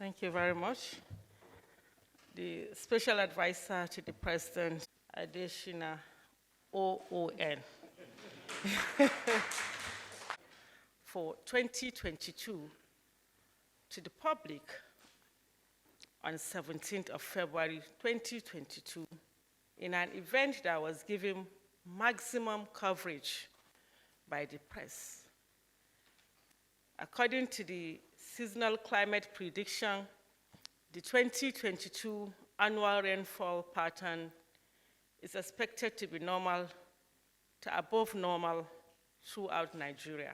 Thank you very much. The Special Advisor to the President, Adeshina OON, for 2022 to the public on 17th of February 2022 in an event that was given maximum coverage by the press. According to the seasonal climate prediction, the 2022 annual rainfall pattern is expected to be normal to above normal throughout Nigeria.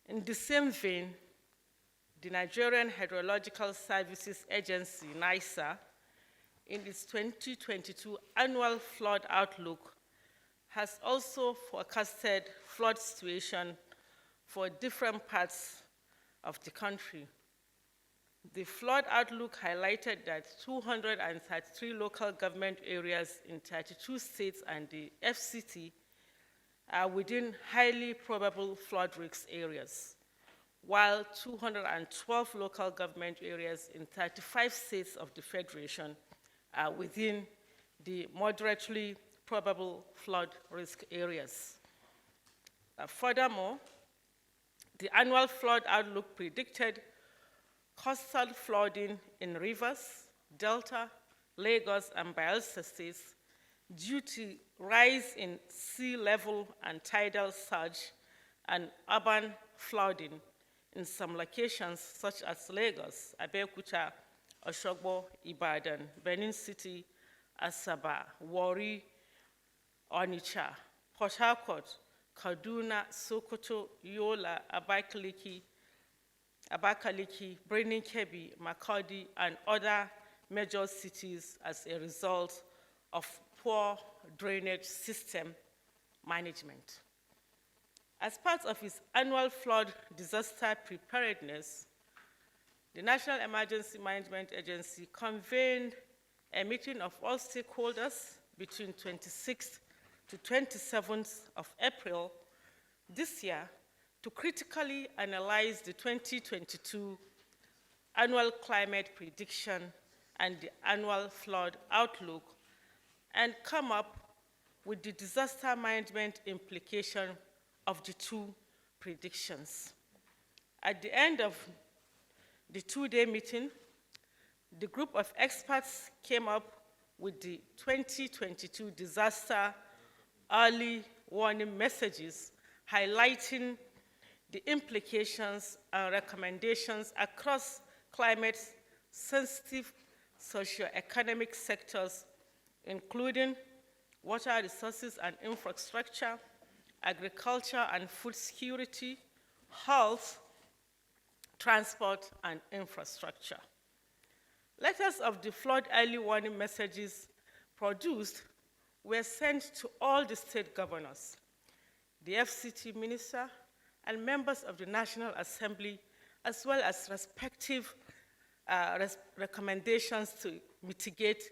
In the same vein, the Nigerian Hydrological Services Agency, NISA, in its 2022 annual flood outlook, has also forecasted flood situation for different parts of the country. The flood outlook highlighted that 233 local government areas in 32 states and the FCT are within highly probable flood risk areas, while 212 local government areas in 35 states of the Federation are within the moderately probable flood risk areas. Furthermore, the annual flood outlook predicted coastal flooding in Rivers, Delta, Lagos, and Bayelsa states due to rise in sea level and tidal surge and urban flooding in some locations such as Lagos, Abeokuta, Osogbo, Ibadan, Benin City, Asaba, Warri, Onitsha, Port Harcourt, Kaduna, Sokoto, Yola, Abakaliki, Birnin Kebbi, Makurdi, and other major cities as a result of poor drainage system management. As part of its annual flood disaster preparedness, the National Emergency Management Agency convened a meeting of all stakeholders between 26th to 27th of April this year to critically analyze the 2022 annual climate prediction and the annual flood outlook and come up with the disaster management implication of the two predictions. At the end of the two-day meeting, the group of experts came up with the 2022 disaster early warning messages, highlighting the implications and recommendations across climate-sensitive socio-economic sectors, including water resources and infrastructure, agriculture and food security, health, transport, and infrastructure. Letters of the flood early warning messages produced were sent to all the state governors, the FCT minister, and members of the National Assembly, as well as respective recommendations to mitigate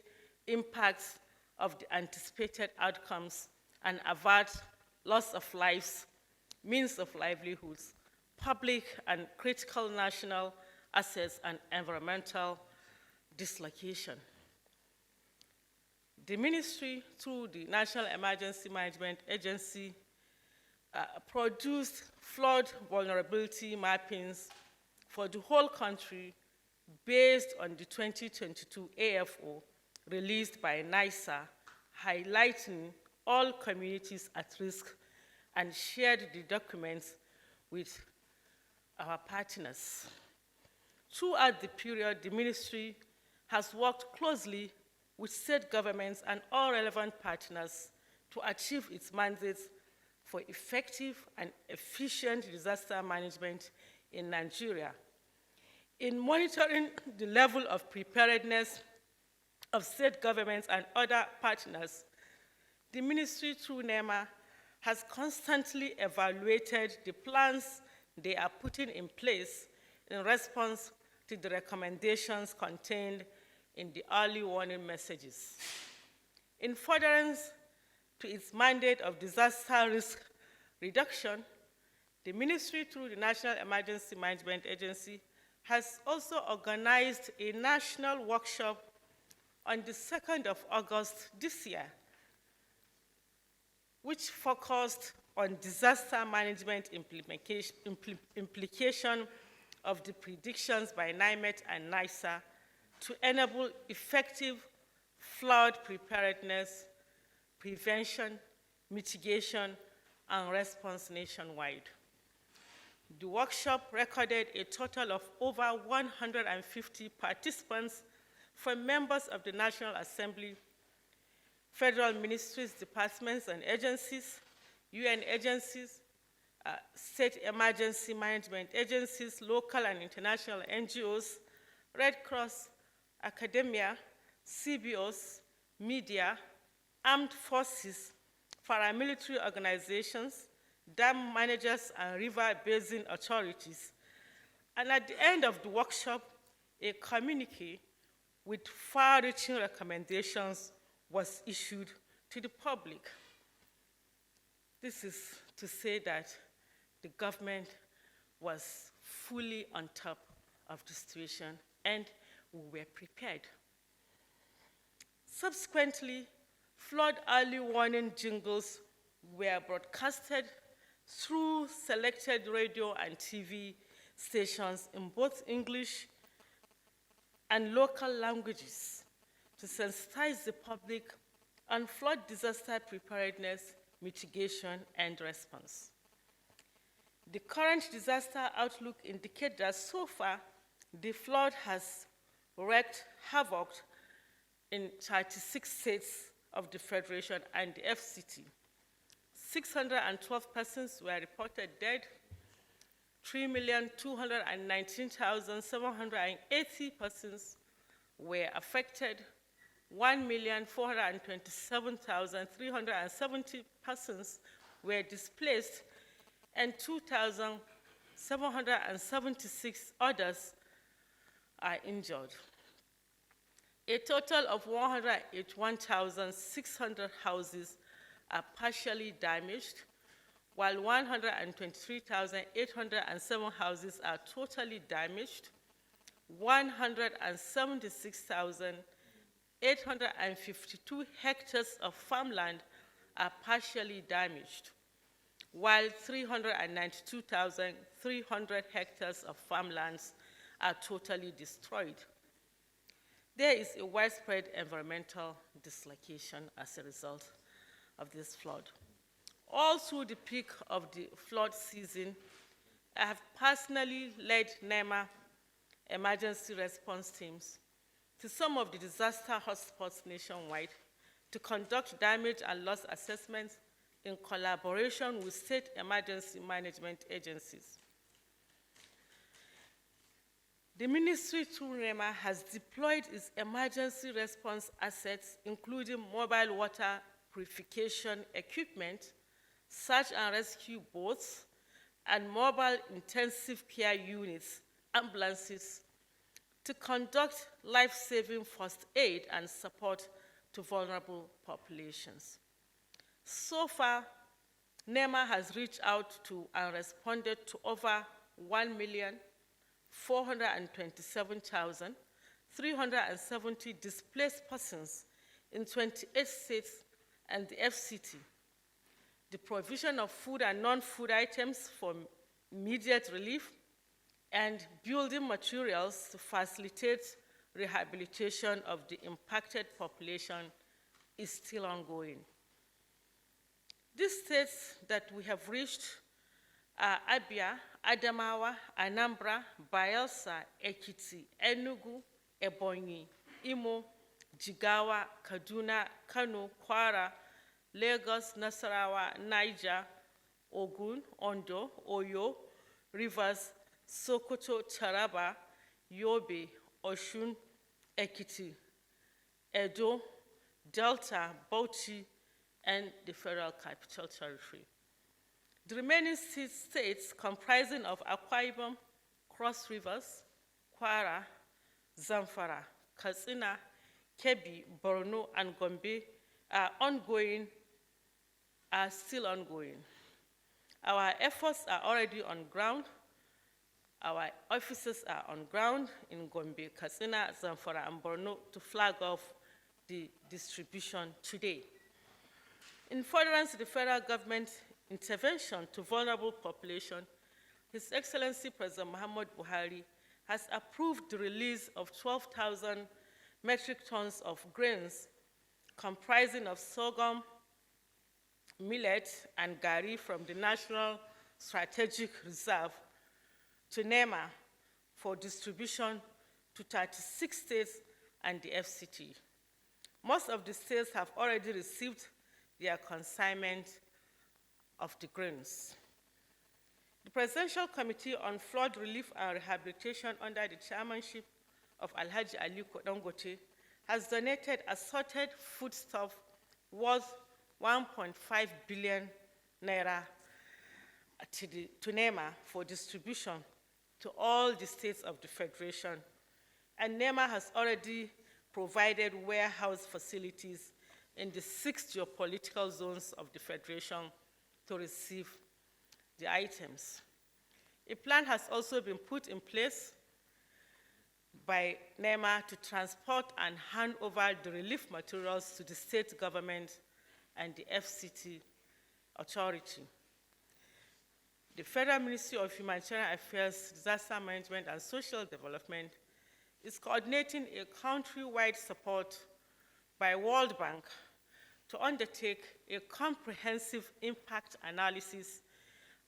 impacts of the anticipated outcomes and avert loss of lives, means of livelihoods, public and critical national assets, and environmental dislocation. The ministry, through the National Emergency Management Agency, produced flood vulnerability mappings for the whole country based on the 2022 AFO released by NISA, highlighting all communities at risk, and shared the documents with our partners. Throughout the period, the ministry has worked closely with state governments and all relevant partners to achieve its mandates for effective and efficient disaster management in Nigeria. In monitoring the level of preparedness of state governments and other partners, the ministry, through NEMA, has constantly evaluated the plans they are putting in place in response to the recommendations contained in the early warning messages. In furtherance to its mandate of disaster risk reduction, the ministry, through the National Emergency Management Agency, has also organized a national workshop on the 2nd of August this year, which focused on disaster management implication of the predictions by NIMET and NISA to enable effective flood preparedness, prevention, mitigation, and response nationwide. The workshop recorded a total of over 150 participants from members of the National Assembly, federal ministries, departments, and agencies, UN agencies, state emergency management agencies, local and international NGOs, Red Cross, academia, CBOs, media, armed forces, paramilitary organizations, dam managers, and river basin authorities. And at the end of the workshop, a communique with far-reaching recommendations was issued to the public. This is to say that the government was fully on top of the situation and we were prepared. Subsequently, flood early warning jingles were broadcasted through selected radio and TV stations in both English and local languages to sensitize the public on flood disaster preparedness, mitigation, and response. The current disaster outlook indicates that so far, the flood has wreaked havoc in 36 states of the Federation and the FCT. 612 persons were reported dead, 3,219,780 persons were affected, 1,427,370 persons were displaced, and 2,776 others are injured. A total of 181,600 houses are partially damaged, while 123,807 houses are totally damaged. 176,852 hectares of farmland are partially damaged, while 392,300 hectares of farmlands are totally destroyed. There is a widespread environmental dislocation as a result of this flood. All through the peak of the flood season, I have personally led NEMA emergency response teams to some of the disaster hotspots nationwide to conduct damage and loss assessments in collaboration with state emergency management agencies. The ministry through NEMA has deployed its emergency response assets, including mobile water purification equipment, search and rescue boats, and mobile intensive care units, ambulances, to conduct life-saving first aid and support to vulnerable populations. So far, NEMA has reached out to and responded to over 1,427,370 displaced persons in 28 states and the FCT. The provision of food and non-food items for immediate relief and building materials to facilitate rehabilitation of the impacted population is still ongoing. These states that we have reached are Abia, Adamawa, Anambra, Bayelsa, Ekiti, Enugu, Ebonyi, Imo, Jigawa, Kaduna, Kano, Kwara, Lagos, Nasarawa, Niger, Ogun, Ondo, Oyo, Rivers, Sokoto, Taraba, Yobe, Oshun, Ekiti, Edo, Delta, Bauchi, and the Federal Capital Territory. The remaining 6 states comprising of Akwa Ibom, Cross Rivers, Kwara, Zamfara, Katsina, Kebbi, Borno, and Gombe are still ongoing. Our efforts are already on ground Our officers are on ground in Gombe, Katsina, Zamfara, and Borno to flag off the distribution today. In furtherance of the federal government intervention to vulnerable population, His Excellency President Muhammad Buhari has approved the release of 12,000 metric tons of grains comprising of sorghum, millet, and gari from the National Strategic Reserve to NEMA for distribution to 36 states and the FCT. Most of the states have already received their consignment of the grains. The Presidential Committee on Flood Relief and Rehabilitation under the chairmanship of Alhaji Aliko Dangote has donated assorted foodstuff worth 1.5 billion naira to NEMA for distribution to all the states of the Federation. And NEMA has already provided warehouse facilities in the 6 geopolitical zones of the Federation to receive the items. A plan has also been put in place by NEMA to transport and hand over the relief materials to the state government and the FCT authority. The Federal Ministry of Humanitarian Affairs, Disaster Management, and Social Development is coordinating a country-wide support by World Bank to undertake a comprehensive impact analysis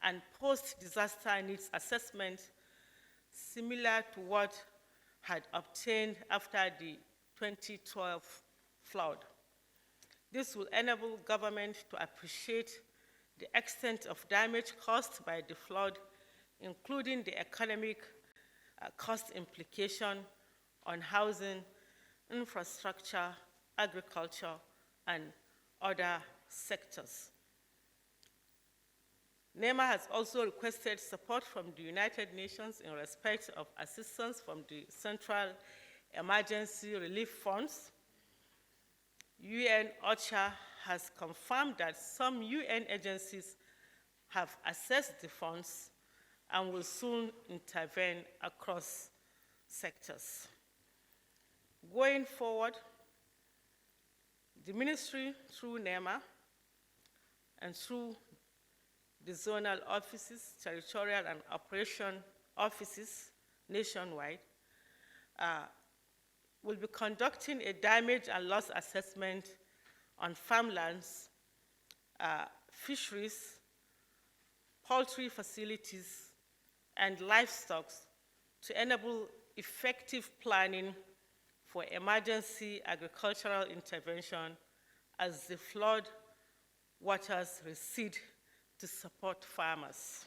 and post-disaster needs assessment similar to what had obtained after the 2012 flood. This will enable government to appreciate the extent of damage caused by the flood, including the economic cost implication on housing, infrastructure, agriculture, and other sectors. NEMA has also requested support from the United Nations in respect of assistance from the Central Emergency Relief Funds. UN OCHA has confirmed that some UN agencies have accessed the funds and will soon intervene across sectors. Going forward, the ministry, through NEMA and through the zonal offices, territorial and operation offices nationwide, will be conducting a damage and loss assessment on farmlands, fisheries, poultry facilities, and livestock to enable effective planning for emergency agricultural intervention as the flood waters recede to support farmers,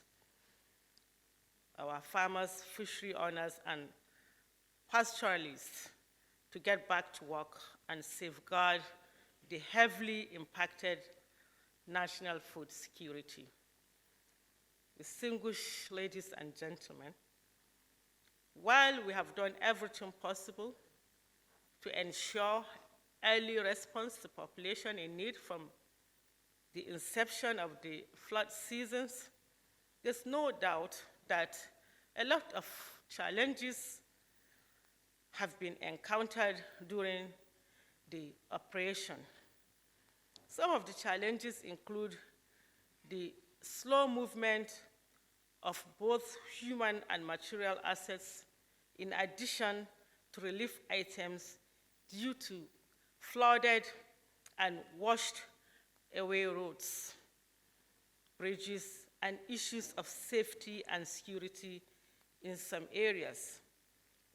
our farmers, fishery owners, and pastoralists to get back to work and safeguard the heavily impacted national food security. Distinguished ladies and gentlemen, while we have done everything possible to ensure early response to population in need from the inception of the flood seasons, there's no doubt that a lot of challenges have been encountered during the operation. Some of the challenges include the slow movement of both human and material assets, in addition to relief items due to flooded and washed away roads, bridges, and issues of safety and security in some areas.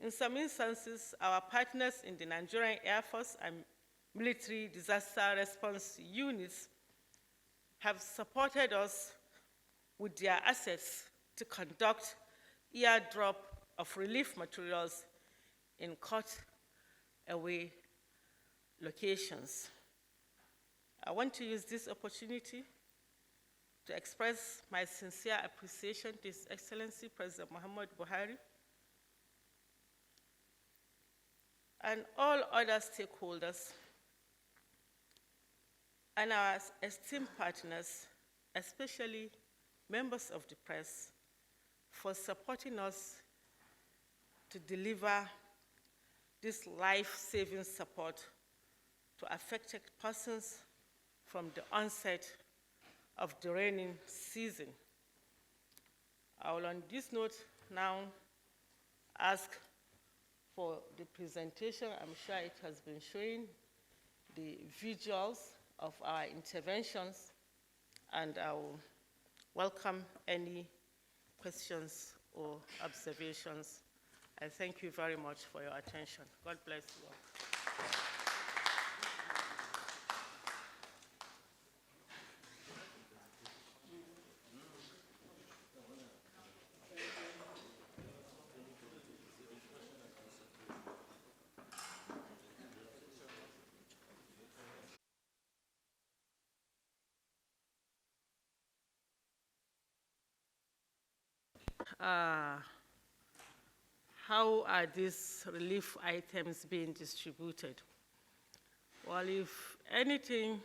In some instances, our partners in the Nigerian Air Force and military disaster response units have supported us with their assets to conduct airdrop of relief materials in cut-away locations. I want to use this opportunity to express my sincere appreciation to His Excellency President Muhammad Buhari and all other stakeholders and our esteemed partners, especially members of the press, for supporting us to deliver this life-saving support to affected persons from the onset of the rainy season. I will, on this note, now ask for the presentation. I'm sure it has been showing the visuals of our interventions, and I will welcome any questions or observations. I thank you very much for your attention. God bless you all. How are these relief items being distributed? Well, if anything,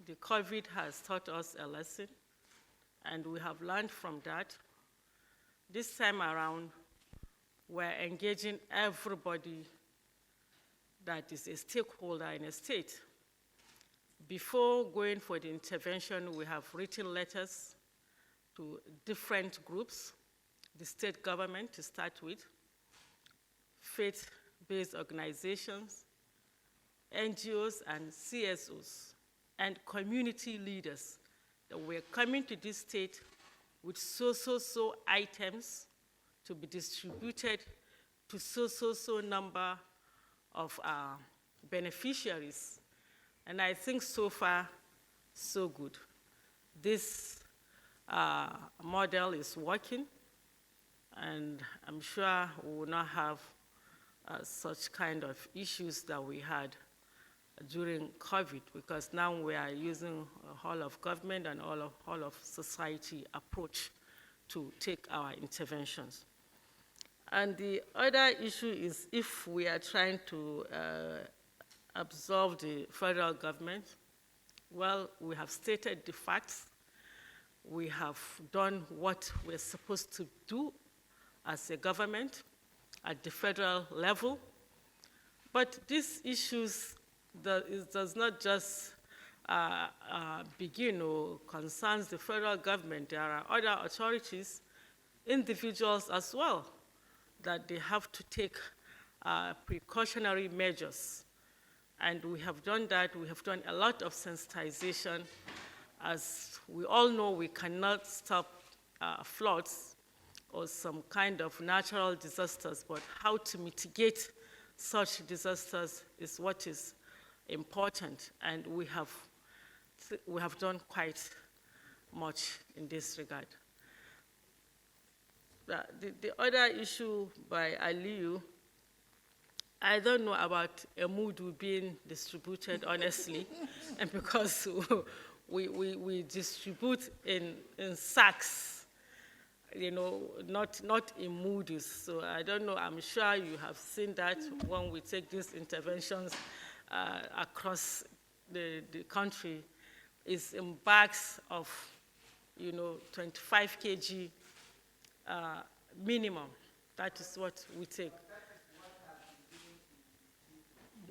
the COVID has taught us a lesson, and we have learned from that. This time around, we're engaging everybody that is a stakeholder in a state. Before going for the intervention, we have written letters to different groups, the state government to start with, faith-based organizations, NGOs and CSOs, and community leaders that were coming to this state with so items to be distributed to so number of beneficiaries. And I think so far, so good. This model is working, and I'm sure we will not have such kind of issues that we had during COVID, because now we are using a whole of government and whole of society approach to take our interventions. And the other issue is if we are trying to absolve the federal government, well, we have stated the facts. We have done what we're supposed to do as a government at the federal level. But these issues does not just begin or concerns the federal government. There are other authorities, individuals as well, that they have to take precautionary measures. And we have done that. We have done a lot of sensitization. As we all know, we cannot stop floods or some kind of natural disasters, but how to mitigate such disasters is what is important, and we have done quite much in this regard. The other issue by Aliyu, I don't know about Emudu being distributed, honestly, and because we distribute in sacks, you know, not in moodus. So I don't know, I'm sure you have seen that when we take these interventions across the country, is in bags of, 25 kg minimum. That is what we take.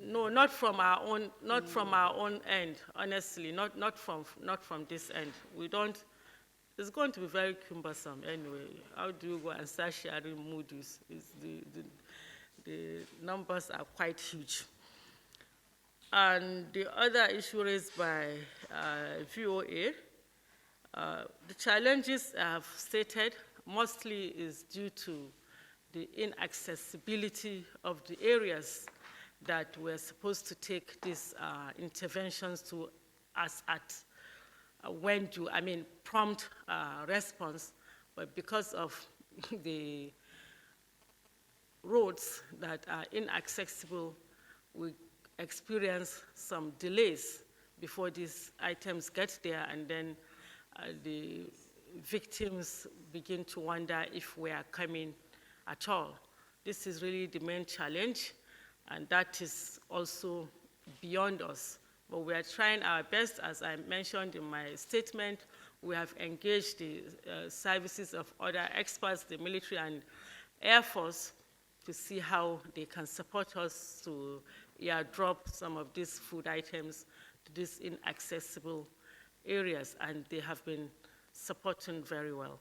No, not from our own end, honestly, not from this end. We don't. It's going to be very cumbersome anyway. How do you go and start sharing moodus? The numbers are quite huge. And the other issue raised by VOA, the challenges I have stated mostly is due to the inaccessibility of the areas that we're supposed to take these interventions to us at prompt response, but because of the roads that are inaccessible, we experience some delays before these items get there, and then the victims begin to wonder if we are coming at all. This is really the main challenge, and that is also beyond us. But we are trying our best, as I mentioned in my statement. We have engaged the services of other experts, the military and Air Force, to see how they can support us to airdrop some of these food items to these inaccessible areas, and they have been supporting very well.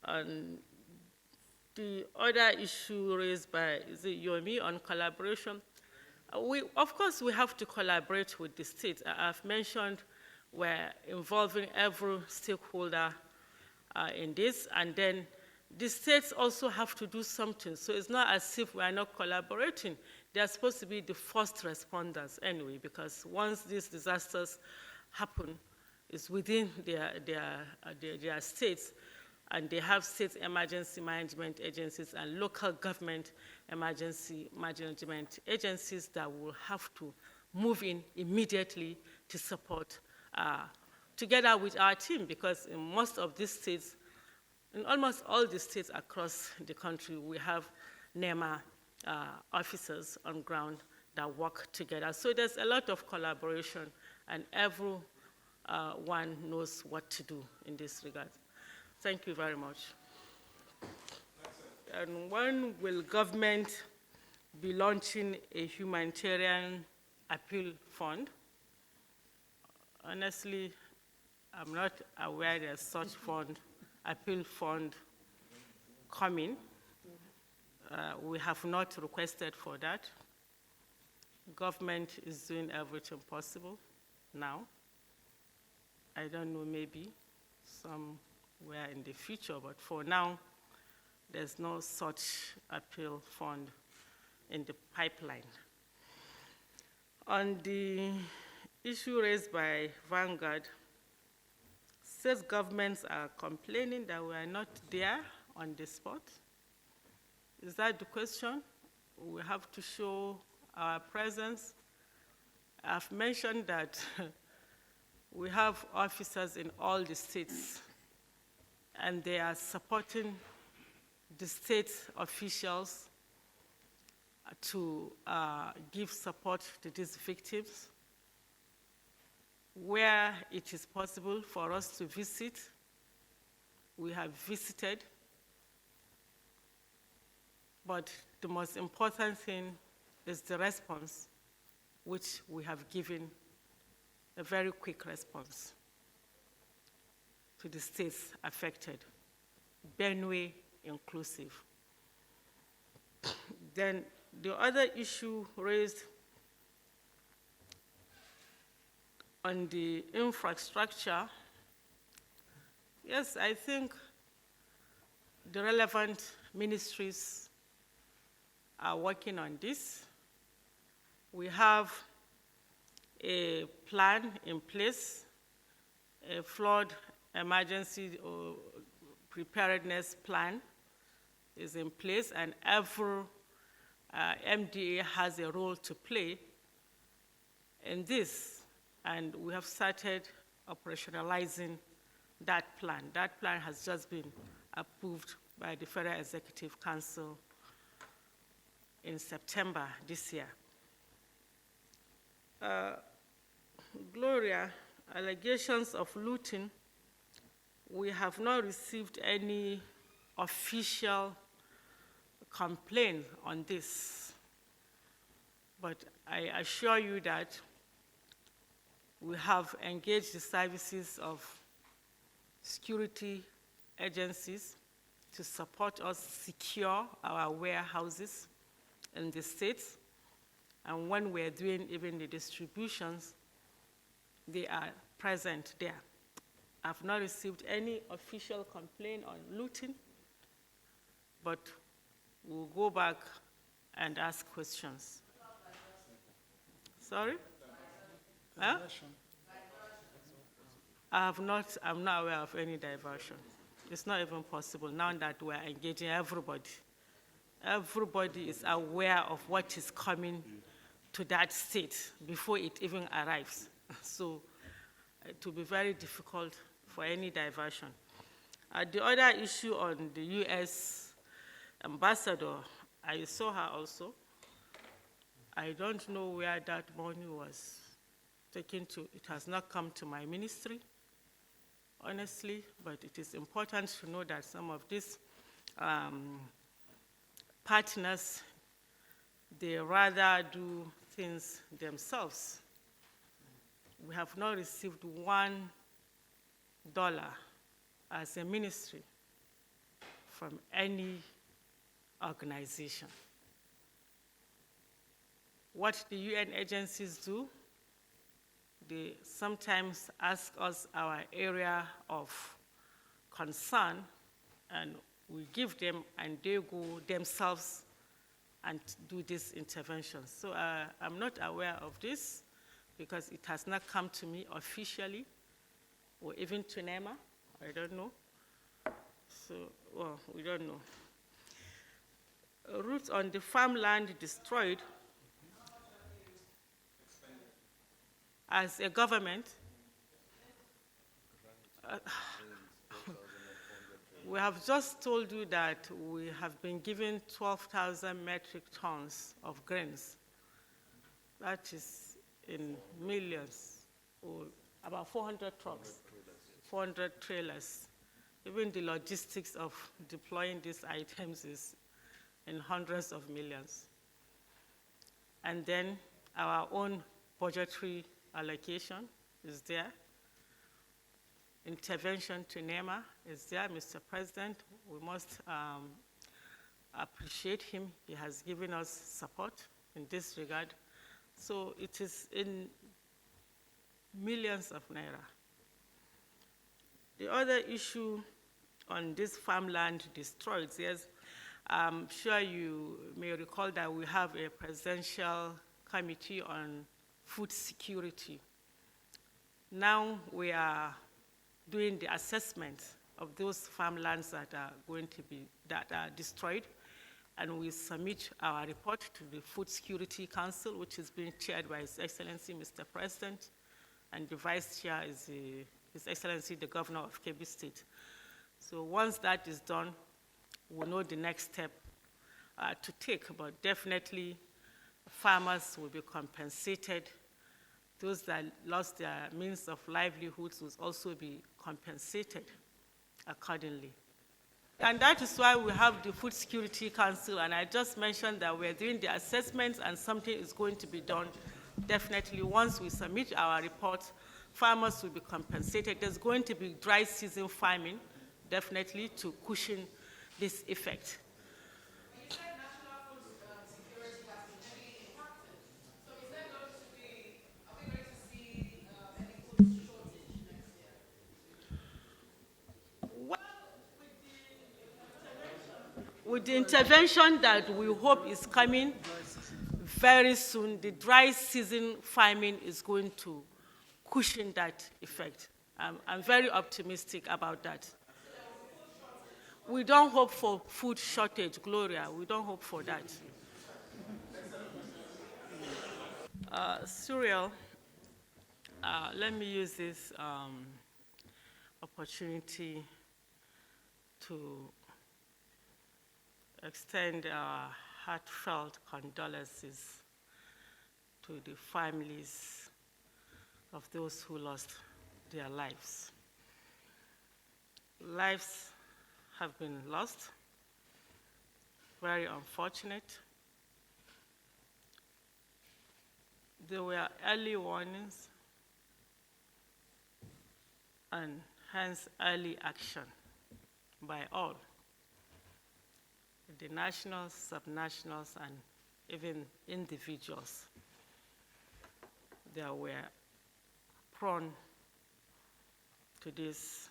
And the other issue raised by Yomi on collaboration, of course, we have to collaborate with the states. I've mentioned we're involving every stakeholder in this, and then the states also have to do something. So it's not as if we are not collaborating. They are supposed to be the first responders anyway, because once these disasters happen, it's within their states, and they have state emergency management agencies and local government emergency management agencies that will have to move in immediately to support, together with our team, because in most of these states, in almost all the states across the country, we have NEMA officers on ground that work together. So there's a lot of collaboration, and everyone knows what to do in this regard. Thank you very much. And when will government be launching a humanitarian appeal fund? Honestly, I'm not aware there's such fund, appeal fund coming. We have not requested for that. Government is doing everything possible now. I don't know, maybe somewhere in the future, but for now, there's no such appeal fund in the pipeline. On the issue raised by Vanguard, state governments are complaining that we are not there on the spot. Is that the question? We have to show our presence. I've mentioned that we have officers in all the states, and they are supporting the state officials to give support to these victims. Where it is possible for us to visit, we have visited. But the most important thing is the response, which we have given a very quick response to the states affected, Benue inclusive. Then the other issue raised on the infrastructure, yes, I think the relevant ministries are working on this. We have a plan in place, a flood emergency or preparedness plan is in place, and every MDA has a role to play in this, and we have started operationalizing that plan. That plan has just been approved by the Federal Executive Council in September this year. Gloria, allegations of looting, we have not received any official complaint on this, but I assure you that we have engaged the services of security agencies to support us secure our warehouses in the states. And when we're doing even the distributions, they are present there. I've not received any official complaint on looting, but we'll go back and ask questions. Sorry? Huh? I'm not aware of any diversion. It's not even possible now that we're engaging everybody. Everybody is aware of what is coming to that state before it even arrives. So it will be very difficult for any diversion. The other issue on the US ambassador, I saw her also. I don't know where that money was taken to. It has not come to my ministry honestly, but it is important to know that some of these partners, they rather do things themselves. We have not received $1 as a ministry from any organization. What the UN agencies do, they sometimes ask us our area of concern, and we give them, and they go themselves and do these interventions. So I'm not aware of this because it has not come to me officially, or even to NEMA. I don't know. So, well, we don't know. Routes on the farmland destroyed. As a government, we have just told you that we have been given 12,000 metric tons of grains. That is in millions, or about 400 trucks, 400 trailers. Even the logistics of deploying these items is in hundreds of millions. And then our own budgetary allocation is there. Intervention to NEMA is there, Mr. President. We must appreciate him. He has given us support in this regard. So it is in millions of naira. The other issue on this farmland destroyed, yes, I'm sure you may recall that we have a presidential committee on food security. Now we are doing the assessment of those farmlands that are going to be, that are destroyed, and we submit our report to the Food Security Council, which is being chaired by His Excellency Mr. President, and the Vice Chair is His Excellency the Governor of Kebbi State. So once that is done, we'll know the next step to take, but definitely farmers will be compensated. Those that lost their means of livelihoods will also be compensated accordingly. And that is why we have the Food Security Council, and I just mentioned that we're doing the assessments and something is going to be done. Definitely, once we submit our report, farmers will be compensated. There's going to be dry season farming, definitely, to cushion this effect. With the intervention that we hope is coming very soon, the dry season farming is going to cushion that effect. I'm very optimistic about that. We don't hope for food shortage, Gloria. We don't hope for that. Cereal, let me use this opportunity to extend our heartfelt condolences to the families of those who lost their lives. Lives have been lost, very unfortunate. There were early warnings and hence early action by all, the nationals, subnationals, and even individuals that were prone to this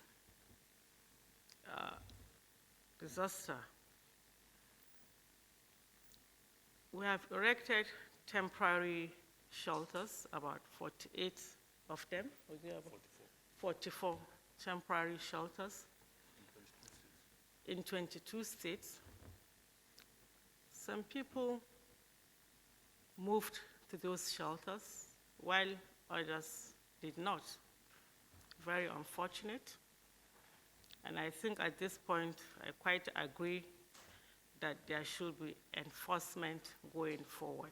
disaster. We have erected temporary shelters, about 48 of them. 44 temporary shelters in 22 states. Some people moved to those shelters while others did not. Very unfortunate. And I think at this point, I quite agree that there should be enforcement going forward.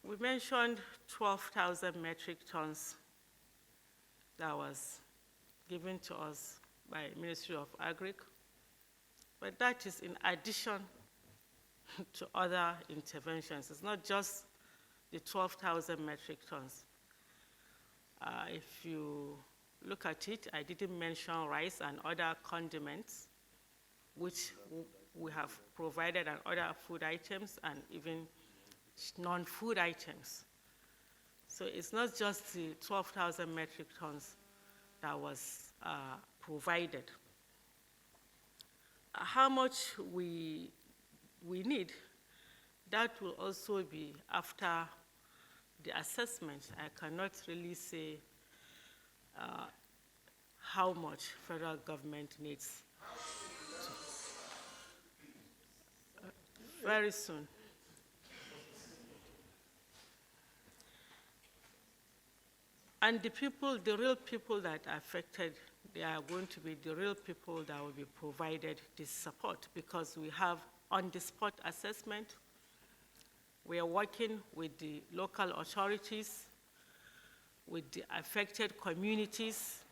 We mentioned 12,000 metric tons that was given to us by Ministry of Agric, but that is in addition to other interventions. It's not just the 12,000 metric tons. If you look at it, I didn't mention rice and other condiments, which we have provided, and other food items, and even non-food items. So it's not just the 12,000 metric tons that was provided. How much we need, that will also be after the assessment. I cannot really say how much federal government needs. Very soon. And the people, the real people that are affected, they are going to be the real people that will be provided this support, because we have on-the-spot assessment. We are working with the local authorities, with the affected communities,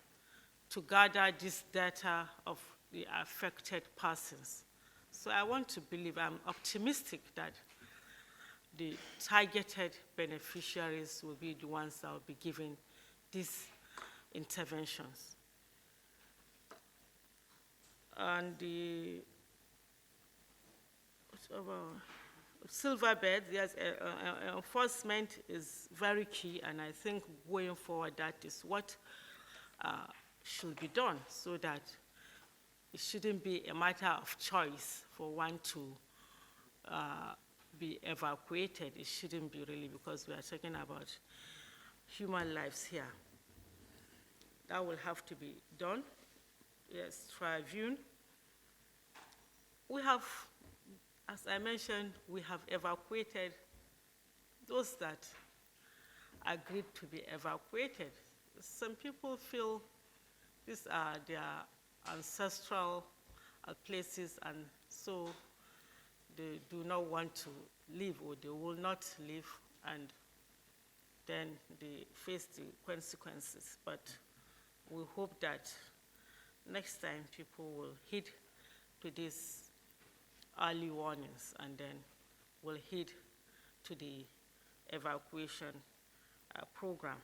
to gather this data of the affected persons. So I want to believe, I'm optimistic that the targeted beneficiaries will be the ones that will be given these interventions. And the silverbird, yes, enforcement is very key, and I think going forward that is what should be done, so that it shouldn't be a matter of choice for one to be evacuated. It shouldn't be really, because we are talking about human lives here. That will have to be done. Yes, Tribune. We have, as I mentioned, we have evacuated those that agreed to be evacuated. Some people feel these are their ancestral places, and so they do not want to leave, or they will not leave, and then they face the consequences. But we hope that next time people will heed to these early warnings, and then will heed to the evacuation program.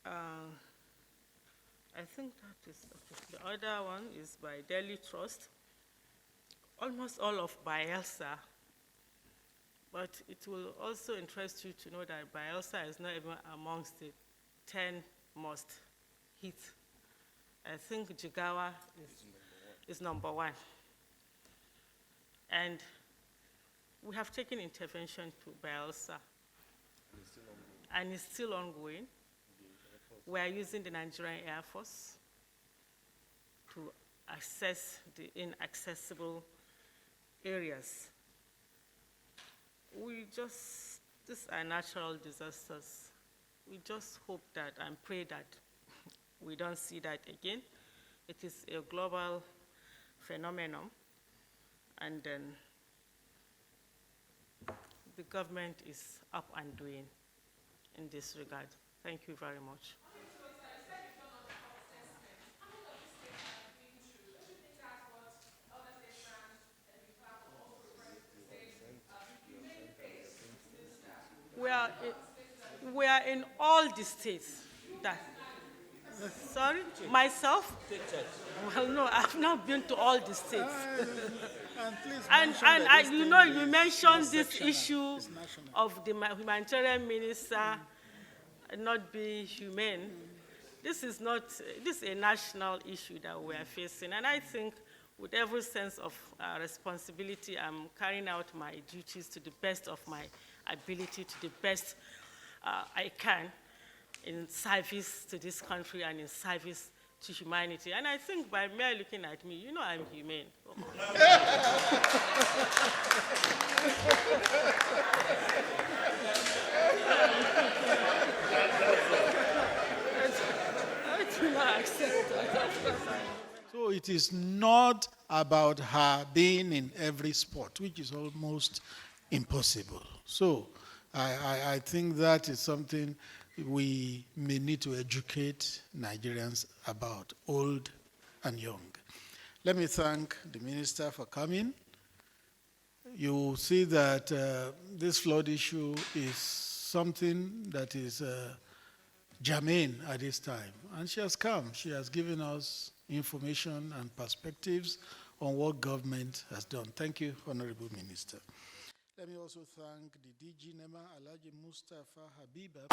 I think that is okay. The other one is by Daily Trust. Almost all of Bayelsa, but it will also interest you to know that Bayelsa is not even amongst the 10 most hit. I think Jigawa is number one. And we have taken intervention to Bayelsa, and it's still ongoing. We are using the Nigerian Air Force to access the inaccessible areas. These are natural disasters. We just hope that and pray that we don't see that again. It is a global phenomenon, and then the government is up and doing in this regard. Thank you very much. We are in all the states. Sorry? Myself? Well, no, I've not been to all the states. And you mentioned this issue of the humanitarian minister not being humane. This is a national issue that we are facing. And I think with every sense of responsibility, I'm carrying out my duties to the best of my ability, to the best I can, in service to this country and in service to humanity. And I think by mere looking at me, you know I'm humane. So it is not about her being in every sport, which is almost impossible. So I think that is something we may need to educate Nigerians about, old and young. Let me thank the minister for coming. You will see that this flood issue is something that is germane at this time. And she has come. She has given us information and perspectives on what government has done. Thank you, Honorable Minister. Let me also thank the DG NEMA, Alhaji Mustafa Habiba.